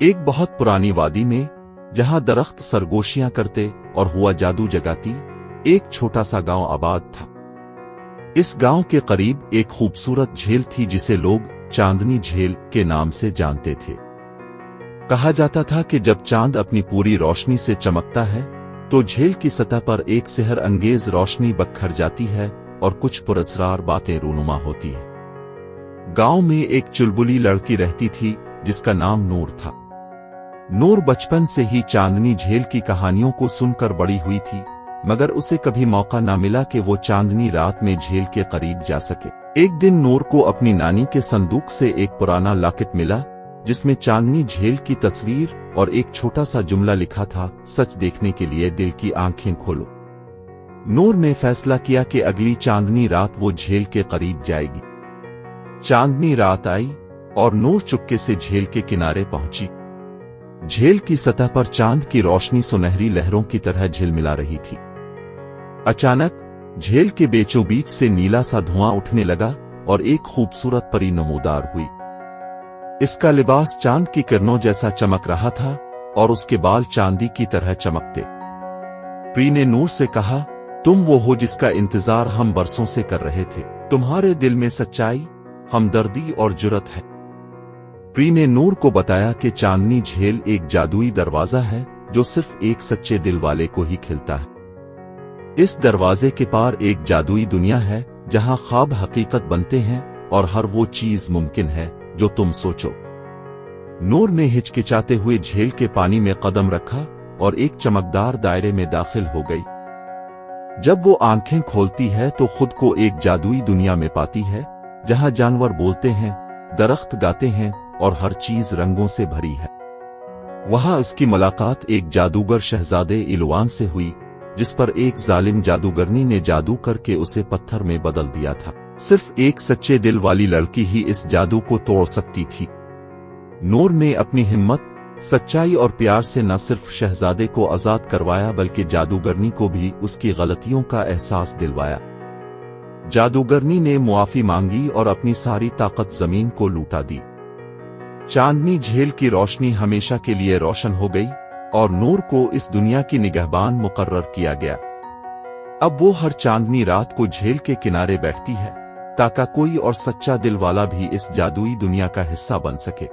एक बहुत पुरानी वादी में, जहां दरख्त सरगोशियां करते और हुआ जादू जगाती, एक छोटा सा गांव आबाद था। इस गांव के करीब एक खूबसूरत झील थी जिसे लोग चांदनी झील के नाम से जानते थे। कहा जाता था कि जब चांद अपनी पूरी रोशनी से चमकता है तो झील की सतह पर एक सिहर अंगेज रोशनी बखर जाती है और कुछ पुरस्रार बातें रूनुमा होती है। गांव में एक चुलबुली लड़की रहती थी जिसका नाम नूर था। नूर बचपन से ही चांदनी झील की कहानियों को सुनकर बड़ी हुई थी, मगर उसे कभी मौका न मिला कि वो चांदनी रात में झील के करीब जा सके। एक दिन नूर को अपनी नानी के संदूक से एक पुराना लॉकेट मिला जिसमें चांदनी झील की तस्वीर और एक छोटा सा जुमला लिखा था, सच देखने के लिए दिल की आंखें खोलो। नूर ने फैसला किया कि अगली चांदनी रात वो झील के करीब जाएगी। चांदनी रात आई और नूर चुपके से झील के किनारे पहुंची। झील की सतह पर चांद की रोशनी सुनहरी लहरों की तरह झिलमिला रही थी। अचानक झील के बीचों बीच से नीला सा धुआं उठने लगा और एक खूबसूरत परी नमूदार हुई। इसका लिबास चांद की किरणों जैसा चमक रहा था और उसके बाल चांदी की तरह चमकते। परी ने नूर से कहा, तुम वो हो जिसका इंतजार हम बरसों से कर रहे थे। तुम्हारे दिल में सच्चाई, हमदर्दी और जुर्रत है। परी ने नूर को बताया कि चांदनी झील एक जादुई दरवाजा है जो सिर्फ एक सच्चे दिल वाले को ही खिलता है। इस दरवाजे के पार एक जादुई दुनिया है जहां ख्वाब हकीकत बनते हैं और हर वो चीज मुमकिन है जो तुम सोचो। नूर ने हिचकिचाते हुए झील के पानी में कदम रखा और एक चमकदार दायरे में दाखिल हो गई। जब वो आंखें खोलती है तो खुद को एक जादुई दुनिया में पाती है जहां जानवर बोलते हैं, दरख्त गाते हैं और हर चीज रंगों से भरी है। वहां उसकी मुलाकात एक जादूगर शहजादे इलवान से हुई जिस पर एक जालिम जादूगरनी ने जादू करके उसे पत्थर में बदल दिया था। सिर्फ एक सच्चे दिल वाली लड़की ही इस जादू को तोड़ सकती थी। नूर ने अपनी हिम्मत, सच्चाई और प्यार से न सिर्फ शहजादे को आजाद करवाया बल्कि जादूगरनी को भी उसकी गलतियों का एहसास दिलवाया। जादूगरनी ने मुआफी मांगी और अपनी सारी ताकत जमीन को लूटा दी। चांदनी झील की रोशनी हमेशा के लिए रोशन हो गई और नूर को इस दुनिया की निगहबान मुकर्रर किया गया। अब वो हर चांदनी रात को झील के किनारे बैठती है ताकि कोई और सच्चा दिल वाला भी इस जादुई दुनिया का हिस्सा बन सके।